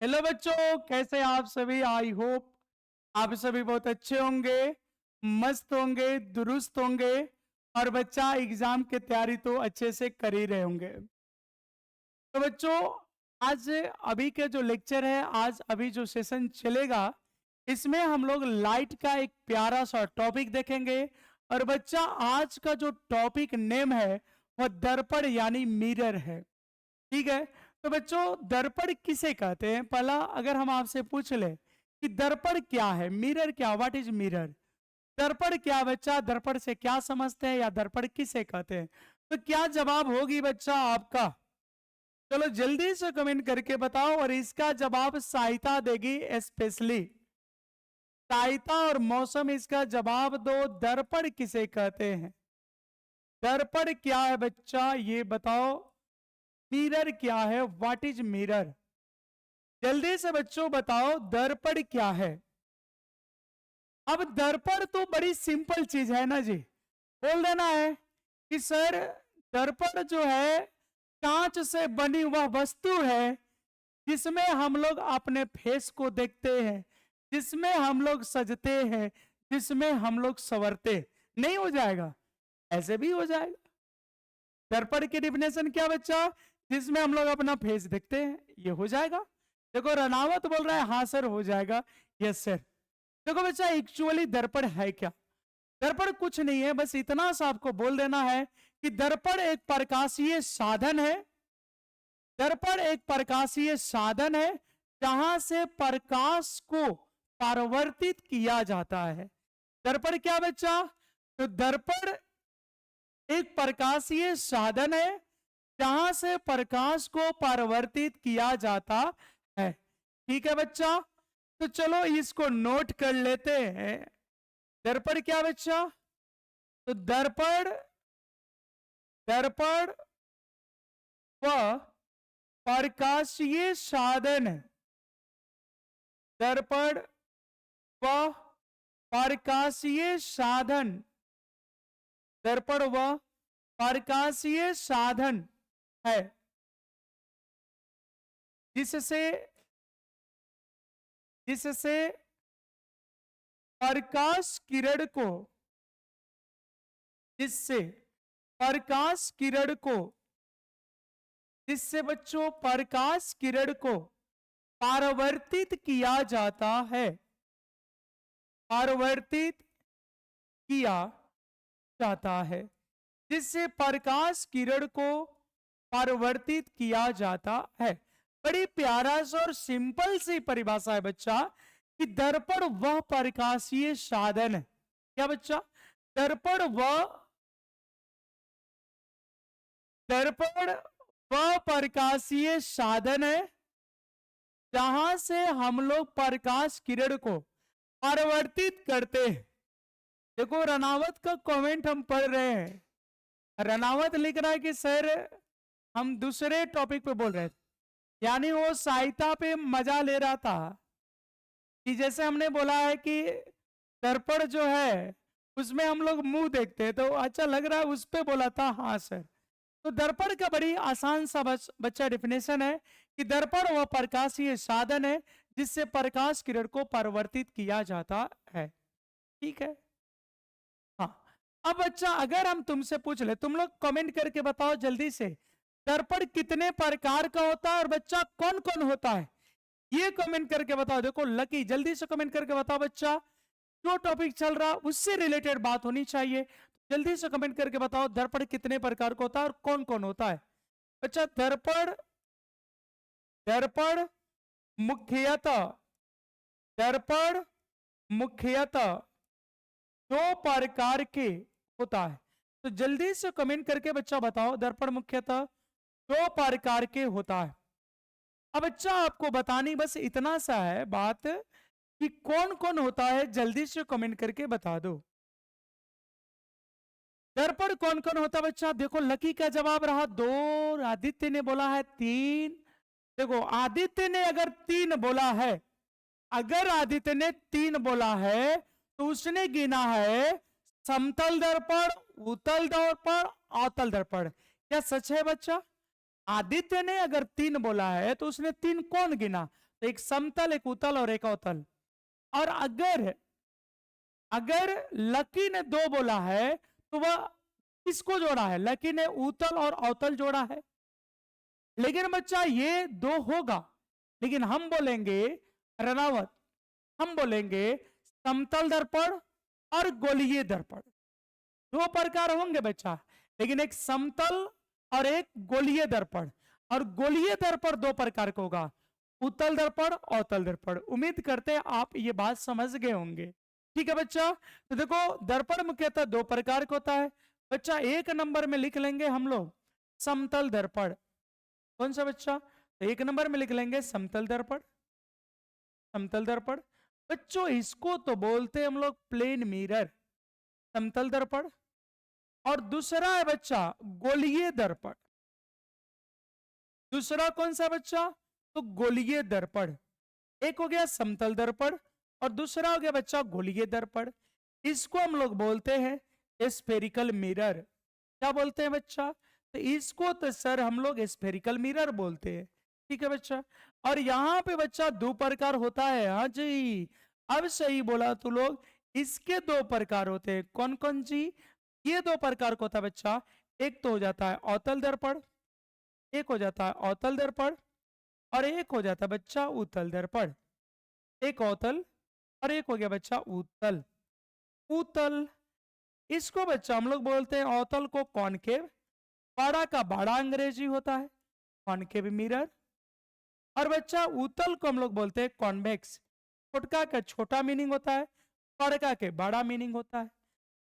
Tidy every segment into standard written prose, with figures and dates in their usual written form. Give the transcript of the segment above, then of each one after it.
Hello बच्चों, कैसे आप सभी। आई होप आप सभी बहुत अच्छे होंगे, मस्त होंगे, दुरुस्त होंगे और बच्चा एग्जाम की तैयारी तो अच्छे से कर ही रहे होंगे। तो बच्चों, आज अभी के जो लेक्चर है, आज अभी जो सेशन चलेगा, इसमें हम लोग लाइट का एक प्यारा सा टॉपिक देखेंगे। और बच्चा, आज का जो टॉपिक नेम है वह दर्पण यानी मिरर है। ठीक है। तो बच्चों, दर्पण किसे कहते हैं, पहला अगर हम आपसे पूछ ले कि दर्पण क्या है, मिरर क्या, व्हाट इज मिरर, दर्पण क्या है बच्चा, दर्पण से क्या समझते हैं या दर्पण किसे कहते हैं, तो क्या जवाब होगी बच्चा आपका। चलो जल्दी से कमेंट करके बताओ। और इसका जवाब सहायता देगी स्पेशली सहायता और मौसम, इसका जवाब दो। दर्पण किसे कहते हैं, दर्पण क्या है बच्चा ये बताओ। मिरर क्या है, व्हाट इज मिरर, जल्दी से बच्चों बताओ दर्पण क्या है। अब दर्पण तो बड़ी सिंपल चीज है ना जी, बोल देना है कि सर दर्पण जो है कांच से बनी वह वस्तु है जिसमें हम लोग अपने फेस को देखते हैं, जिसमें हम लोग सजते हैं, जिसमें हम लोग संवरते। नहीं हो जाएगा, ऐसे भी हो जाएगा। दर्पण की डिफिनेशन क्या बच्चा, जिसमें हम लोग अपना फेस देखते हैं, ये हो जाएगा। देखो रनावत बोल रहा है हाँ सर हो जाएगा, यस सर। देखो बच्चा, एक्चुअली दर्पण है क्या, दर्पण कुछ नहीं है, बस इतना सा आपको बोल देना है कि दर्पण एक प्रकाशीय साधन है। दर्पण एक प्रकाशीय साधन है जहां से प्रकाश को परावर्तित किया जाता है। दर्पण क्या बच्चा, तो दर्पण एक प्रकाशीय साधन है जहां से प्रकाश को परावर्तित किया जाता है। ठीक है बच्चा, तो चलो इसको नोट कर लेते हैं। दर्पण क्या बच्चा, तो दर्पण दर्पण वह प्रकाशीय साधन है। दर्पण वह प्रकाशीय साधन, दर्पण वह प्रकाशीय साधन है जिससे जिससे प्रकाश किरण को जिससे प्रकाश किरण को जिससे बच्चों प्रकाश किरण को परावर्तित किया जाता है, परावर्तित किया जाता है, जिससे प्रकाश किरण को परावर्तित किया जाता है। बड़ी प्यारा सा और सिंपल सी परिभाषा है बच्चा कि दर्पण वह प्रकाशीय साधन है। क्या बच्चा, दर्पण वह प्रकाशीय साधन है जहां से हम लोग प्रकाश किरण को परावर्तित करते हैं। देखो रनावत का कमेंट हम पढ़ रहे हैं, रनावत लिख रहा है कि सर हम दूसरे टॉपिक पे बोल रहे थे, यानी वो सहायता पे मजा ले रहा था कि जैसे हमने बोला है कि दर्पण जो है उसमें हम लोग मुंह देखते हैं, तो अच्छा लग रहा है उस पे बोला था। हाँ सर, तो दर्पण का बड़ी आसान सा बच्चा डिफिनेशन है कि दर्पण वह प्रकाशीय साधन है जिससे प्रकाश किरण को परावर्तित किया जाता है। ठीक है। हाँ, अब बच्चा अगर हम तुमसे पूछ ले, तुम लोग कमेंट करके बताओ जल्दी से, दर्पण कितने प्रकार का होता है और बच्चा कौन कौन होता है, ये कमेंट करके बताओ। देखो लकी, जल्दी से कमेंट करके बताओ बच्चा, जो टॉपिक चल रहा उससे रिलेटेड बात होनी चाहिए। जल्दी से कमेंट करके बताओ दर्पण कितने प्रकार का होता है और कौन कौन होता है। अच्छा, दर्पण दर्पण मुख्यतः दर्पण मुख्यतः दो प्रकार के होता है। तो जल्दी से कमेंट करके बच्चा बताओ दर्पण मुख्यतः दो प्रकार के होता है। अब बच्चा आपको बतानी बस इतना सा है बात कि कौन कौन होता है, जल्दी से कमेंट करके बता दो। दर्पण कौन कौन होता है बच्चा, देखो लकी का जवाब रहा दो, आदित्य ने बोला है तीन। देखो आदित्य ने अगर तीन बोला है, अगर आदित्य ने तीन बोला है तो उसने गिना है समतल दर्पण, उत्तल दर्पण, अवतल दर्पण। क्या सच है बच्चा, आदित्य ने अगर तीन बोला है तो उसने तीन कौन गिना, तो एक समतल, एक उतल और एक अवतल। और अगर अगर लकी ने 2 बोला है तो वह किसको जोड़ा है? लकी ने उतल और अवतल जोड़ा है। लेकिन बच्चा ये 2 होगा, लेकिन हम बोलेंगे रनावत, हम बोलेंगे समतल दर्पण और गोलीय दर्पण। 2 प्रकार होंगे बच्चा, लेकिन एक समतल और एक गोलीय दर्पण। और गोलीय दर्पण 2 प्रकार का होगा, उत्तल दर्पण, अवतल दर्पण। उम्मीद करते हैं आप ये बात समझ गए होंगे। ठीक है बच्चा, तो देखो दर्पण मुख्यतः 2 प्रकार का होता है बच्चा। 1 नंबर में लिख लेंगे हम लोग समतल दर्पण। कौन सा बच्चा? तो 1 नंबर में लिख लेंगे समतल दर्पण, समतल दर्पण। बच्चों इसको तो बोलते हैं हम लोग प्लेन मिरर, समतल दर्पण। और दूसरा है बच्चा गोलीय दर्पण। दूसरा कौन सा बच्चा? तो गोलीय दर्पण। एक हो गया समतल दर्पण और दूसरा हो गया बच्चा गोलीय दर्पण। इसको हम लोग बोलते हैं स्फेरिकल मिरर। क्या बोलते हैं बच्चा? तो इसको तो सर हम लोग स्फेरिकल मिरर बोलते हैं। ठीक है बच्चा। और यहाँ पे बच्चा 2 प्रकार होता है। हाँ जी, अब सही बोला तू लोग। इसके 2 प्रकार होते हैं। कौन कौन जी? ये 2 प्रकार का होता है बच्चा। एक तो हो जाता है अवतल दर्पण, एक हो जाता है अवतल दर्पण, और एक हो जाता है बच्चा उत्तल दर्पण। एक अवतल और एक हो गया बच्चा उत्तल। उत्तल, इसको बच्चा हम लोग बोलते हैं अवतल को कॉनकेव, बड़ा का बड़ा अंग्रेजी होता है कॉनकेव मिरर। और बच्चा उत्तल को हम लोग बोलते हैं कॉन्वेक्स, छोटका का छोटा मीनिंग होता है, बड़का के बड़ा मीनिंग होता है।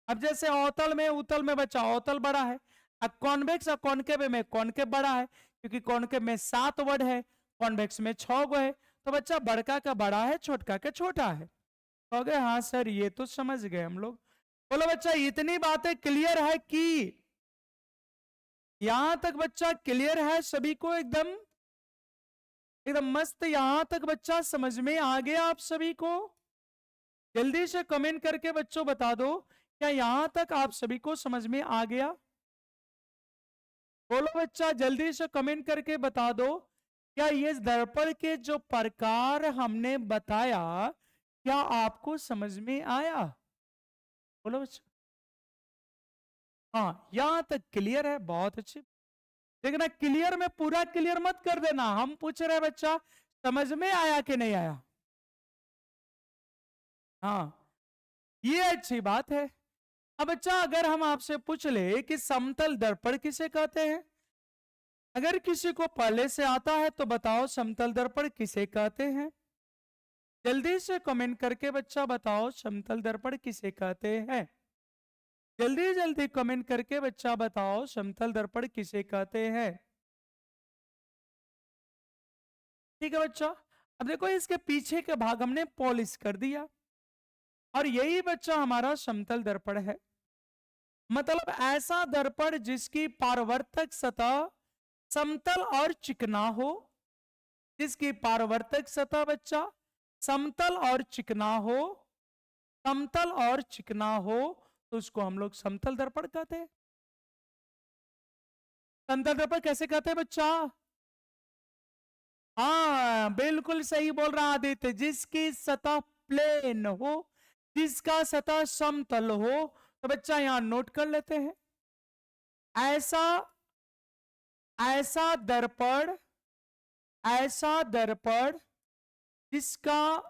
अब जैसे अवतल में उत्तल में बच्चा अवतल बड़ा है, अब कॉन्वेक्स और कॉनकेव में कॉनकेव बड़ा है, क्योंकि कॉनकेव में 7 वर्ड है, कॉन्वेक्स में 6 गो है। तो बच्चा बड़का का बड़ा है, छोटका का छोटा है। हो गए? हाँ सर ये तो समझ गए हम लोग। बोलो बच्चा इतनी बातें क्लियर है कि यहां तक बच्चा क्लियर है सभी को? एकदम एकदम मस्त। यहां तक बच्चा समझ में आ गया आप सभी को? जल्दी से कमेंट करके बच्चों बता दो, क्या यहां तक आप सभी को समझ में आ गया? बोलो बच्चा जल्दी से कमेंट करके बता दो, क्या ये दर्पण के जो प्रकार हमने बताया क्या आपको समझ में आया? बोलो बच्चा। हाँ यहां तक क्लियर है, बहुत अच्छी। देखना क्लियर में पूरा क्लियर मत कर देना, हम पूछ रहे हैं बच्चा समझ में आया कि नहीं आया। हाँ ये अच्छी बात है। अब बच्चा अगर हम आपसे पूछ ले कि समतल दर्पण किसे कहते हैं, अगर किसी को पहले से आता है तो बताओ समतल दर्पण किसे कहते हैं? जल्दी से कमेंट करके बच्चा बताओ समतल दर्पण किसे कहते हैं। जल्दी जल्दी कमेंट करके बच्चा बताओ समतल दर्पण किसे कहते हैं। ठीक है बच्चा। अब देखो इसके पीछे के भाग हमने पॉलिश कर दिया और यही बच्चा हमारा समतल दर्पण है। मतलब ऐसा दर्पण जिसकी पारवर्तक सतह समतल और चिकना हो, जिसकी पारवर्तक सतह बच्चा समतल और चिकना हो, समतल और चिकना हो, तो उसको हम लोग समतल दर्पण कहते हैं। समतल दर्पण कैसे कहते हैं बच्चा? हाँ बिल्कुल सही बोल रहा आदित्य, जिसकी सतह प्लेन हो, जिसका सतह समतल हो। तो बच्चा यहां नोट कर लेते हैं, ऐसा ऐसा दर्पण, ऐसा दर्पण जिसका,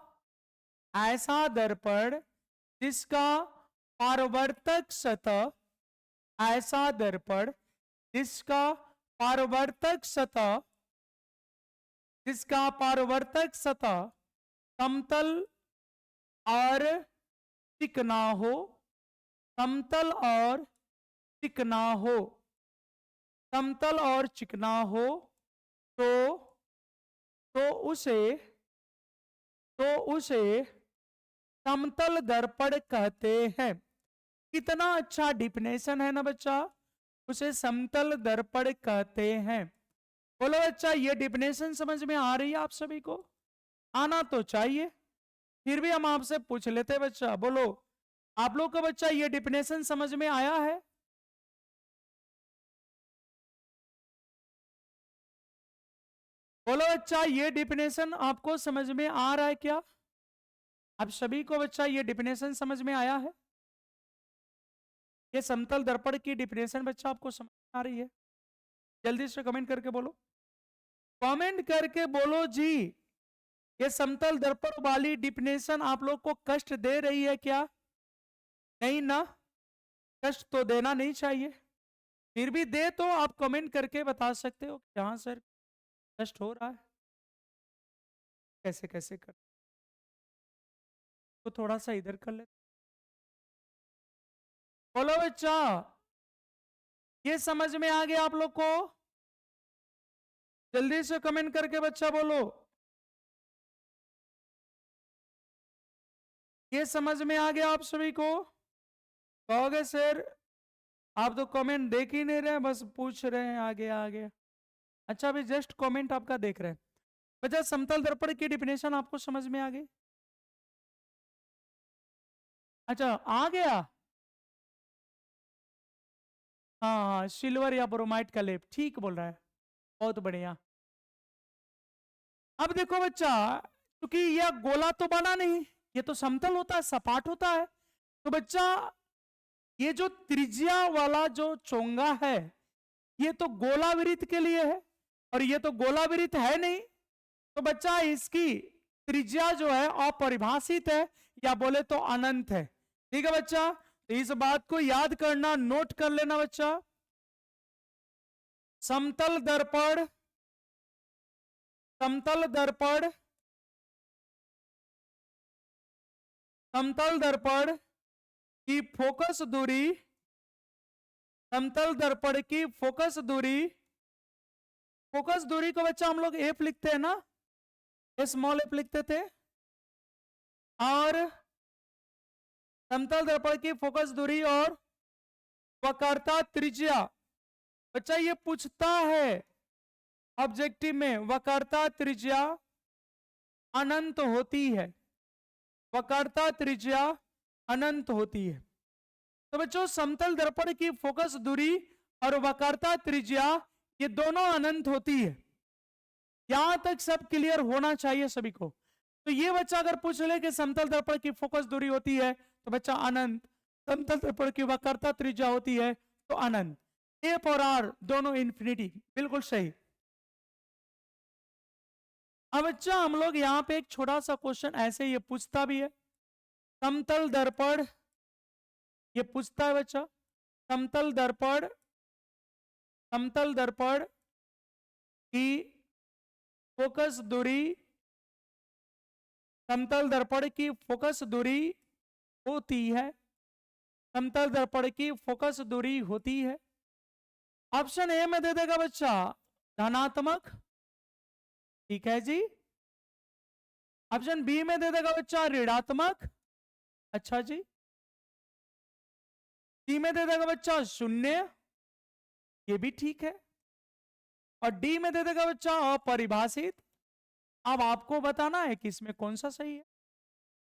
ऐसा दर्पण जिसका पारवर्तक सतह, ऐसा दर्पण जिसका पारवर्तक सतह, जिसका पारवर्तक सतह समतल और चिकना हो, समतल और चिकना हो, समतल और चिकना हो, तो तो उसे तो उसे समतल दर्पण कहते हैं। कितना अच्छा डिफिनेशन है ना बच्चा, उसे समतल दर्पण कहते हैं। बोलो बच्चा ये डिफिनेशन समझ में आ रही है आप सभी को? आना तो चाहिए, फिर भी हम आपसे पूछ लेते बच्चा। बोलो आप लोग का बच्चा ये डिफिनेशन समझ में आया है? बोलो बच्चा, ये डिफिनेशन आपको समझ में आ रहा है क्या? आप सभी को बच्चा ये डिफिनेशन समझ में आया है? ये समतल दर्पण की डिफिनेशन बच्चा आपको समझ में आ रही है? जल्दी से कमेंट करके बोलो, कमेंट करके बोलो जी। ये समतल दर्पण वाली डिफिनेशन आप लोग को कष्ट दे रही है क्या? नहीं ना? कष्ट तो देना नहीं चाहिए, फिर भी दे तो आप कमेंट करके बता सकते हो कि हाँ सर कष्ट हो रहा है। कैसे कैसे कर, तो थोड़ा सा इधर कर ले। बोलो बच्चा, ये समझ में आ गया आप लोग को? जल्दी से कमेंट करके बच्चा बोलो, ये समझ में आ गया आप सभी को? कहोगे सर आप तो कमेंट देख ही नहीं रहे, बस पूछ रहे हैं आगे आगे। अच्छा, अभी जस्ट कमेंट आपका देख रहे हैं। बच्चा, समतल दर्पण की डिफिनेशन आपको समझ में आ गई? अच्छा, आ गया। हाँ हाँ, सिल्वर या ब्रोमाइड का लेप, ठीक बोल रहा है, बहुत बढ़िया। अब देखो बच्चा, क्योंकि यह गोला तो बना नहीं, ये तो समतल होता है, सपाट होता है, तो बच्चा ये जो त्रिज्या वाला जो चोंगा है ये तो गोलावृत्त के लिए है, और ये तो गोलावृत्त है नहीं, तो बच्चा इसकी त्रिज्या जो है अपरिभाषित है, या बोले तो अनंत है। ठीक है बच्चा, तो इस बात को याद करना, नोट कर लेना बच्चा। समतल दर्पण, समतल दर्पण, समतल दर्पण की फोकस दूरी, समतल दर्पण की फोकस दूरी को बच्चा हम लोग एफ लिखते हैं ना, स्मॉल एफ लिखते थे, और समतल दर्पण की फोकस दूरी और वक्रता त्रिज्या, बच्चा ये पूछता है ऑब्जेक्टिव में, वक्रता त्रिज्या अनंत होती है, वक्रता त्रिज्या अनंत होती है। तो बच्चों समतल दर्पण की फोकस दूरी और वक्रता त्रिज्या ये दोनों अनंत होती है, यहां तक सब क्लियर होना चाहिए सभी को। तो ये बच्चा अगर पूछ ले कि समतल दर्पण की फोकस दूरी होती है तो बच्चा अनंत, समतल दर्पण की वक्रता त्रिज्या होती है तो अनंत, एफ और आर दोनों इंफिनिटी, बिल्कुल सही। अब बच्चा हम लोग यहाँ पे एक छोटा सा क्वेश्चन ऐसे ये पूछता भी है, समतल दर्पण, ये पूछता है बच्चा समतल दर्पण, समतल दर्पण की फोकस दूरी, समतल दर्पण की फोकस दूरी होती है, समतल दर्पण की फोकस दूरी होती है। ऑप्शन ए में दे देगा बच्चा धनात्मक, ठीक है जी। ऑप्शन बी में दे देगा बच्चा ऋणात्मक, अच्छा जी। सी में दे देगा बच्चा शून्य, ये भी ठीक है, और डी में दे देगा बच्चा अपरिभाषित। अब आपको बताना है कि इसमें कौन सा सही है,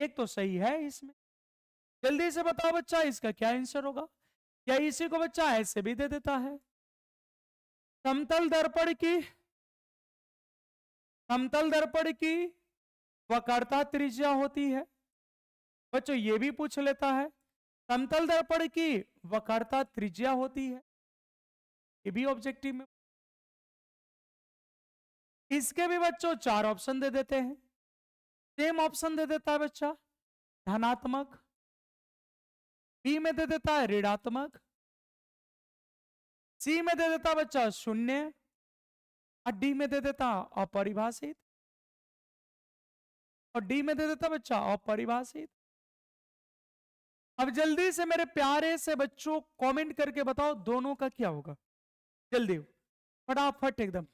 एक तो सही है इसमें, जल्दी से बताओ बच्चा इसका क्या आंसर होगा, या इसी को बच्चा ऐसे भी दे देता है, समतल दर्पण की, समतल दर्पण की वक्रता त्रिज्या होती है, बच्चों ये भी पूछ लेता है समतल दर्पण की वक्रता त्रिज्या होती है, ये भी ऑब्जेक्टिव में। इसके भी बच्चों चार ऑप्शन दे देते हैं, सेम ऑप्शन दे देता है बच्चा धनात्मक, बी में दे देता है ऋणात्मक, सी में दे देता बच्चा शून्य, और डी में दे देता अपरिभाषित, और डी में दे देता बच्चा अपरिभाषित। अब जल्दी से मेरे प्यारे से बच्चों कमेंट करके बताओ दोनों का क्या होगा, जल्दी फटाफट एकदम।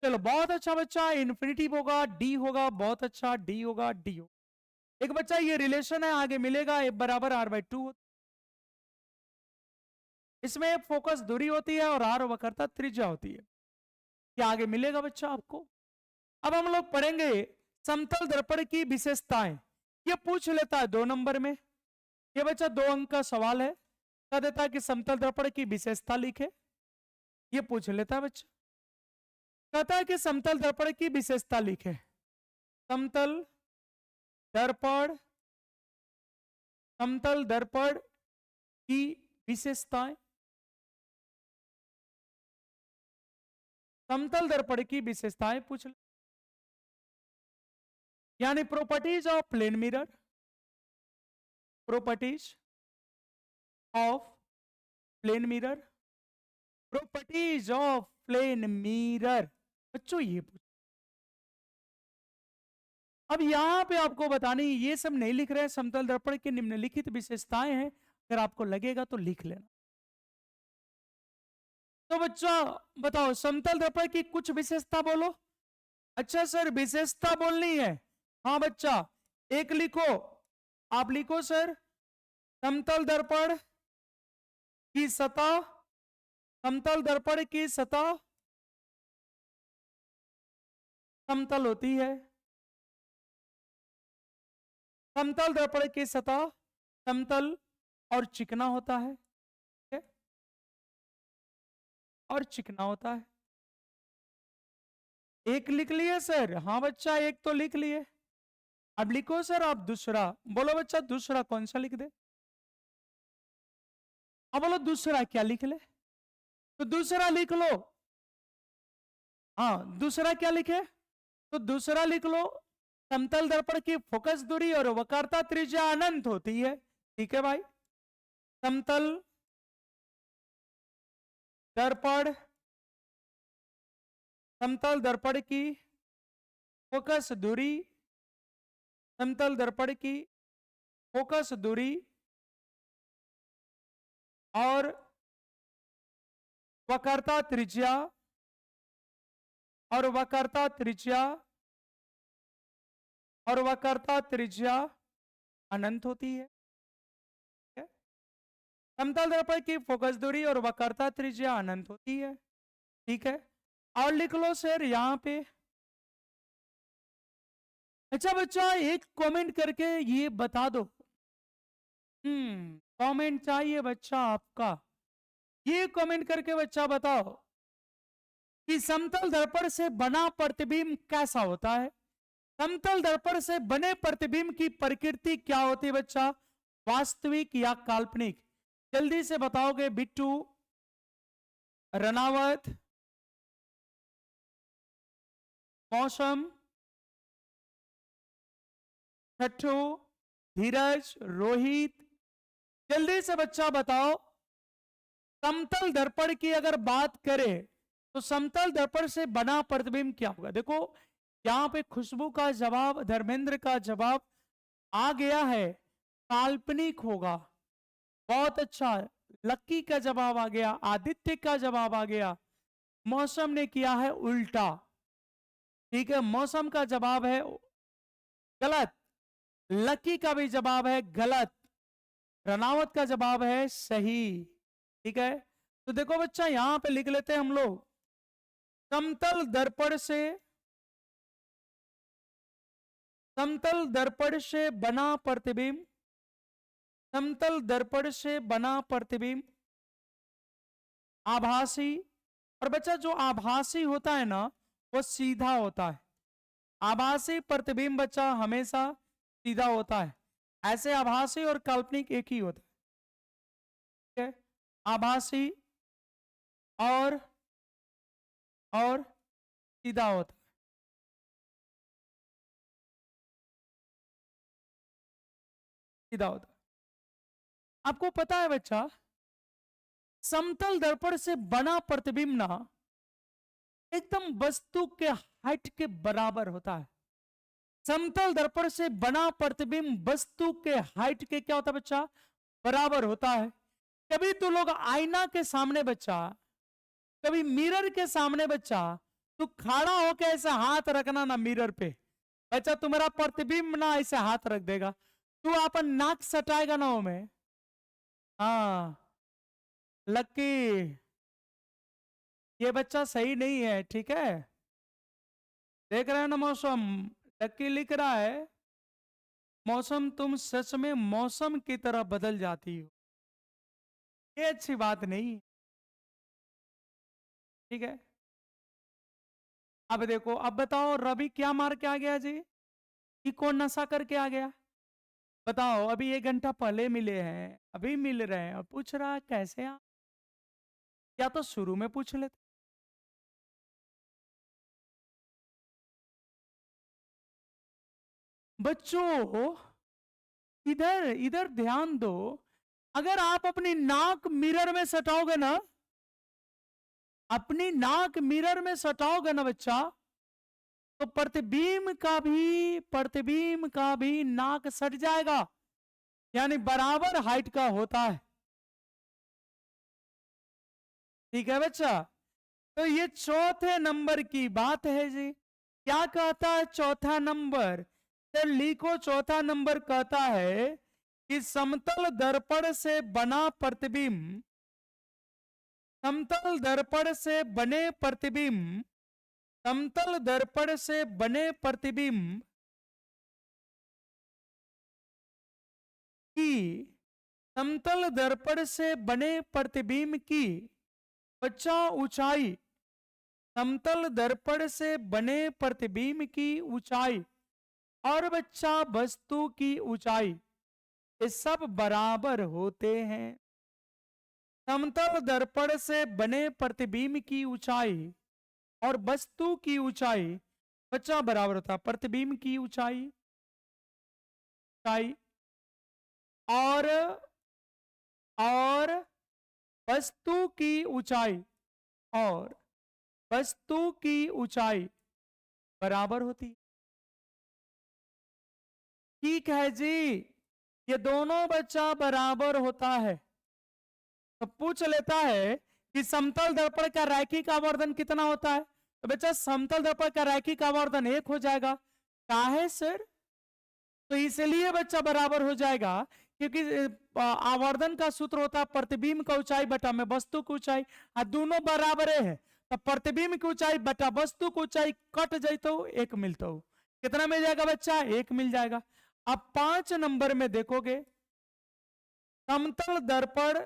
चलो बहुत अच्छा बच्चा, इन्फिनिटिव होगा, डी होगा, बहुत अच्छा, डी होगा, डी होगा। एक बच्चा ये रिलेशन है आगे मिलेगा, F बराबर R/2, इसमें फोकस दूरी होती है और R वक्रता त्रिज्या होती है, क्या आगे मिलेगा बच्चा आपको। अब हम लोग पढ़ेंगे समतल दर्पण की विशेषताएं, ये पूछ लेता है 2 नंबर में, ये बच्चा 2 अंक का सवाल है, कह देता है कि समतल दर्पण की विशेषता लिखे, ये पूछ लेता है बच्चा। कहता है कि समतल दर्पण की विशेषता लिखे। समतल दर्पण, समतल दर्पण की विशेषताएं, समतल दर्पण की विशेषताएं पूछ ले, यानी properties of plane mirror, properties of plane mirror, properties of plane mirror. बच्चों ये पूछ, अब यहां पे आपको बतानी, ये सब नहीं लिख रहे हैं, समतल दर्पण की निम्नलिखित विशेषताएं हैं, अगर आपको लगेगा तो लिख लेना। तो बच्चा बताओ, समतल दर्पण की कुछ विशेषता बोलो। अच्छा सर विशेषता बोलनी है, हाँ बच्चा एक लिखो, आप लिखो सर, समतल दर्पण की सतह, समतल दर्पण की सतह समतल होती है, समतल दर्पण की सतह समतल और चिकना होता है, ठीक है? और चिकना होता है। एक लिख लिए सर, हाँ बच्चा एक तो लिख लिए, अब लिखो सर आप दूसरा, बोलो बच्चा दूसरा कौन सा लिख दे, अब बोलो दूसरा क्या लिख ले, तो दूसरा लिख लो, हाँ दूसरा क्या लिखे, तो दूसरा लिख लो, समतल दर्पण की फोकस दूरी और वक्रता त्रिज्या अनंत होती है, ठीक है भाई। समतल दर्पण, समतल दर्पण की फोकस दूरी, समतल दर्पण की फोकस दूरी और वक्रता त्रिज्या, और वक्रता त्रिज्या, और वक्रता त्रिज्या अनंत होती है, ठीक है? समतल दर्पण की फोकस दूरी और वक्रता त्रिज्या अनंत होती है, ठीक है? और लिख लो सर यहां पे, अच्छा बच्चा एक कमेंट करके ये बता दो, कमेंट चाहिए बच्चा आपका, ये कमेंट करके बच्चा बताओ कि समतल दर्पण से बना प्रतिबिंब कैसा होता है, समतल दर्पण से बने प्रतिबिंब की प्रकृति क्या होती है बच्चा, वास्तविक या काल्पनिक? जल्दी से बताओगे बिट्टू, रनावत, मौसम, छठू, धीरज, रोहित, जल्दी से बच्चा बताओ। समतल दर्पण की अगर बात करें तो समतल दर्पण से बना प्रतिबिंब क्या होगा, देखो यहां पे खुशबू का जवाब, धर्मेंद्र का जवाब आ गया है, काल्पनिक होगा, बहुत अच्छा। लक्की का जवाब आ गया, आदित्य का जवाब आ गया, मौसम ने किया है उल्टा, ठीक है, मौसम का जवाब है गलत, लकी का भी जवाब है गलत, रनावत का जवाब है सही, ठीक है? तो देखो बच्चा यहां पे लिख लेते हैं हम लोग, समतल दर्पण से, समतल दर्पण से बना प्रतिबिंब, समतल दर्पण से बना प्रतिबिंब आभासी, और बच्चा जो आभासी होता है ना वो सीधा होता है, आभासी प्रतिबिंब बच्चा हमेशा सीधा होता है, ऐसे आभासी और काल्पनिक एक ही होता है, ठीक है? आभासी और सीधा होता है, सीधा होता है। आपको पता है बच्चा, समतल दर्पण से बना प्रतिबिंब ना एकदम वस्तु के हाइट के बराबर होता है, समतल दर्पण से बना प्रतिबिंब वस्तु के हाइट के क्या होता है बच्चा, बराबर होता है। कभी तो लोग आईना के सामने बच्चा, कभी मिरर के सामने बच्चा, तू खड़ा होकर ऐसे हाथ रखना ना मिरर पे, बच्चा तुम्हारा प्रतिबिंब ना ऐसे हाथ रख देगा, तू अपन नाक सटाएगा ना वो में, हाँ लक्की ये बच्चा सही नहीं है, ठीक है? देख रहे हैं ना मौसम, लक्की लिख रहा है, मौसम तुम सच में मौसम की तरह बदल जाती हो, ये अच्छी बात नहीं, ठीक है? अब देखो, अब बताओ रवि क्या मार के आ गया जी, कि कौन नशा करके आ गया? बताओ, अभी 1 घंटा पहले मिले हैं, अभी मिल रहे हैं और पूछ रहा है कैसे आप? या तो शुरू में पूछ लेते। बच्चों, इधर इधर ध्यान दो। अगर आप अपनी नाक मिरर में सटाओगे ना, अपनी नाक मिरर में सटाओगे ना बच्चा, तो प्रतिबिंब का भी नाक सट जाएगा, यानी बराबर हाइट का होता है। ठीक है बच्चा, तो ये चौथे नंबर की बात है जी। क्या कहता है चौथा नंबर? तो लिखो, चौथा नंबर कहता है कि समतल दर्पण से बना प्रतिबिंब, समतल दर्पण से बने प्रतिबिंब, समतल दर्पण से बने प्रतिबिंब की, समतल दर्पण से बने प्रतिबिंब की बच्चा ऊंचाई, समतल दर्पण से बने प्रतिबिंब की ऊंचाई और बच्चा वस्तु की ऊंचाई, ये सब बराबर होते हैं। समतल दर्पण से बने प्रतिबिंब की ऊंचाई और वस्तु की ऊंचाई बच्चा बराबर होता है प्रतिबिंब की ऊंचाई, ऊंचाई और और वस्तु की ऊंचाई, और वस्तु की ऊंचाई बराबर होती। ठीक है जी, ये दोनों बच्चा बराबर होता है। तो पूछ लेता है कि समतल दर्पण का रैखिक आवर्धन कितना होता है? तो बच्चा समतल दर्पण का रैखिक आवर्धन 1 हो जाएगा। काहे सर? तो इसलिए बच्चा बराबर हो जाएगा क्योंकि आवर्धन का सूत्र होता है प्रतिबिंब का ऊंचाई बटा में वस्तु की ऊंचाई, और दोनों बराबर है। तो प्रतिबिंब की ऊंचाई बटा वस्तु की ऊंचाई कट जाए तो 1 मिलता हो। कितना मिल जाएगा बच्चा? 1 मिल जाएगा। अब 5 नंबर में देखोगे, समतल दर्पण,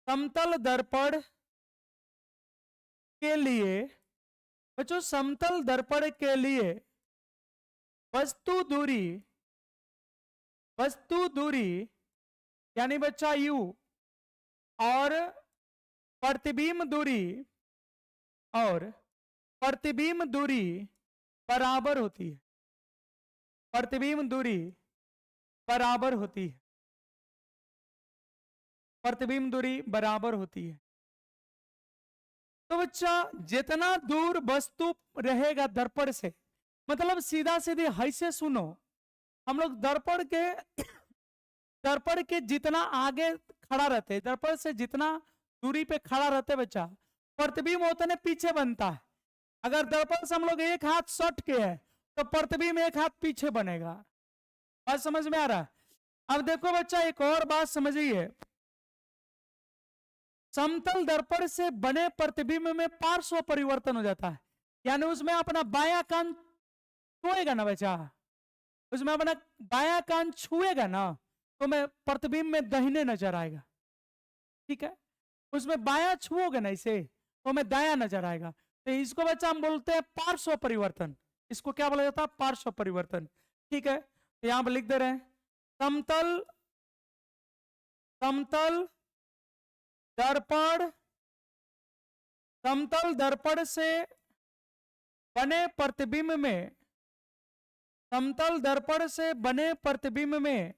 समतल दर्पण के लिए बच्चों, समतल दर्पण के लिए वस्तु दूरी, वस्तु दूरी यानी बच्चा यू, और प्रतिबिंब दूरी, और प्रतिबिंब दूरी बराबर होती है, प्रतिबिंब दूरी बराबर होती है, प्रतिबिंब दूरी बराबर होती है। तो बच्चा जितना दूर वस्तु रहेगा दर्पण से, मतलब सीधा सीधे ऐसे सुनो, हम लोग दर्पण के जितना आगे खड़ा रहते, दर्पण से जितना दूरी पे खड़ा रहते बच्चा, प्रतिबिंब उतने पीछे बनता है। अगर दर्पण से हम लोग एक हाथ सट के है तो प्रतिबिंब एक हाथ पीछे बनेगा। बात समझ में आ रहा है? अब देखो बच्चा, एक और बात समझिए, समतल दर्पण से बने प्रतिबिंब में पार्श्व परिवर्तन हो जाता है, यानी उसमें अपना बायां कान छुएगा ना बच्चा, उसमें अपना बायां कान छुएगा ना, तो मैं प्रतिबिंब में दाहिने नजर आएगा। ठीक है, उसमें बायां छुओगे ना इसे, तो मैं दाया नजर आएगा। तो इसको बच्चा हम बोलते हैं पार्श्व परिवर्तन। इसको क्या बोला जाता है? पार्श्व परिवर्तन। ठीक है, तो यहां पर लिख दे रहे हैं, समतल, समतल दर्पण, समतल दर्पण से बने प्रतिबिंब में, समतल दर्पण से बने प्रतिबिंब में,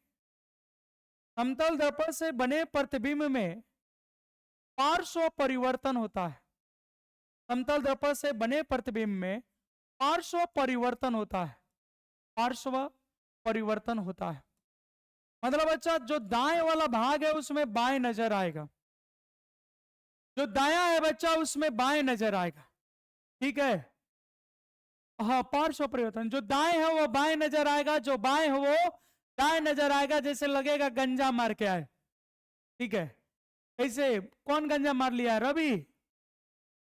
समतल दर्पण से बने प्रतिबिंब में पार्श्व परिवर्तन होता है। समतल दर्पण से बने प्रतिबिंब में पार्श्व परिवर्तन होता है, पार्श्व परिवर्तन होता है। मतलब अच्छा, जो दाएं वाला भाग है उसमें बाएं नजर आएगा, जो दाया है बच्चा उसमें बाएं नजर आएगा। ठीक है, हाँ, पार्श्व परिवर्तन, जो दाएं है वो बाएं नजर आएगा, जो बाएं है वो दाएं नजर आएगा, जैसे लगेगा गंजा मार के आए। ठीक है, ऐसे कौन गंजा मार लिया? रवि।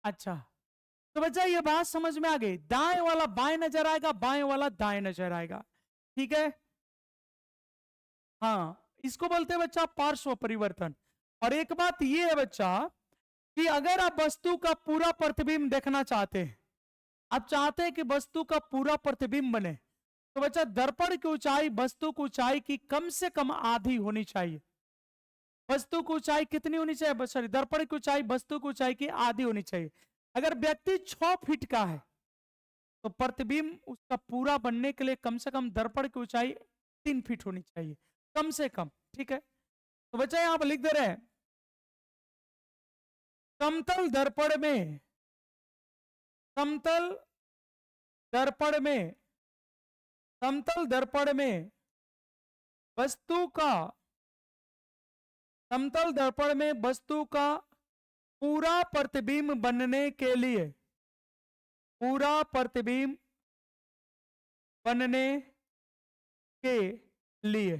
अच्छा, तो बच्चा ये बात समझ में आ गई, दाएं वाला बाएं नजर आएगा, बाएं वाला दाएं नजर आएगा। ठीक है, हाँ, इसको बोलते हैं बच्चा पार्श्व परिवर्तन। और एक बात ये है बच्चा कि अगर आप वस्तु का पूरा प्रतिबिंब देखना चाहते हैं, आप चाहते हैं कि वस्तु का पूरा प्रतिबिंब बने, तो बच्चा दर्पण की ऊंचाई वस्तु की ऊंचाई की कम से कम आधी होनी चाहिए। वस्तु की ऊंचाई कितनी होनी चाहिए? सॉरी, दर्पण की ऊंचाई वस्तु की ऊंचाई की आधी होनी चाहिए। अगर व्यक्ति 6 फीट का है तो प्रतिबिंब उसका पूरा बनने के लिए कम से कम दर्पण की ऊंचाई 3 फीट होनी चाहिए, कम से कम। ठीक है, तो बच्चा यहां पर लिख दे रहे हैं, समतल दर्पण में, समतल दर्पण में, समतल दर्पण में वस्तु का, समतल दर्पण में वस्तु का पूरा प्रतिबिंब बनने के लिए, पूरा प्रतिबिंब बनने के लिए,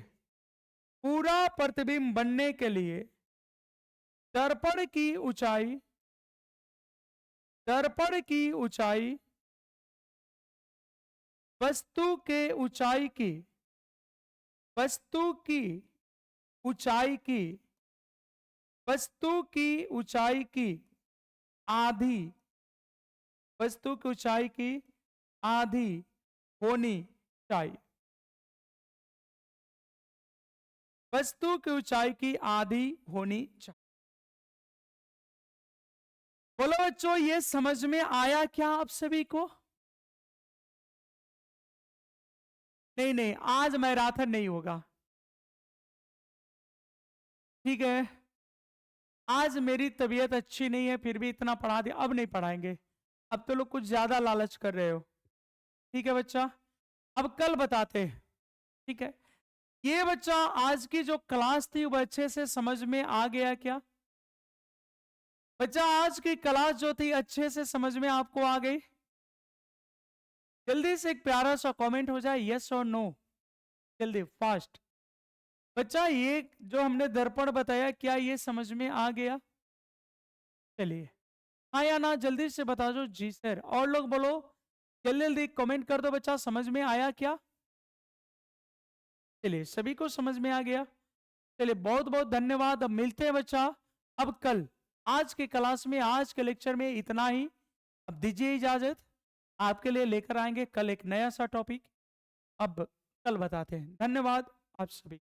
पूरा प्रतिबिंब बनने के लिए दर्पण की ऊंचाई, दर्पण की ऊंचाई वस्तु के ऊंचाई की, वस्तु की ऊंचाई की, वस्तु की ऊंचाई की आधी, वस्तु की ऊंचाई की आधी होनी चाहिए। वस्तु की ऊंचाई की आधी होनी चाहिए। बोलो बच्चों, ये समझ में आया क्या आप सभी को? नहीं नहीं, आज मैराथन नहीं होगा। ठीक है, आज मेरी तबीयत अच्छी नहीं है, फिर भी इतना पढ़ा दिया, अब नहीं पढ़ाएंगे। अब तो लोग कुछ ज्यादा लालच कर रहे हो। ठीक है बच्चा, अब कल बताते हैं। ठीक है, ये बच्चा आज की जो क्लास थी वो अच्छे से समझ में आ गया क्या? बच्चा आज की क्लास जो थी अच्छे से समझ में आपको आ गई? जल्दी से एक प्यारा सा कमेंट हो जाए, यस और नो, जल्दी फास्ट। बच्चा ये जो हमने दर्पण बताया, क्या ये समझ में आ गया? चलिए, हाँ या ना जल्दी से बता दो। जी सर, और लोग बोलो, जल्दी जल्दी कमेंट कर दो बच्चा, समझ में आया क्या? चलिए, सभी को समझ में आ गया। चलिए, बहुत बहुत धन्यवाद। अब मिलते हैं बच्चा, अब कल। आज के क्लास में, आज के लेक्चर में इतना ही। अब दीजिए इजाजत, आपके लिए लेकर आएंगे कल एक नया सा टॉपिक। अब कल बताते हैं। धन्यवाद आप सभी।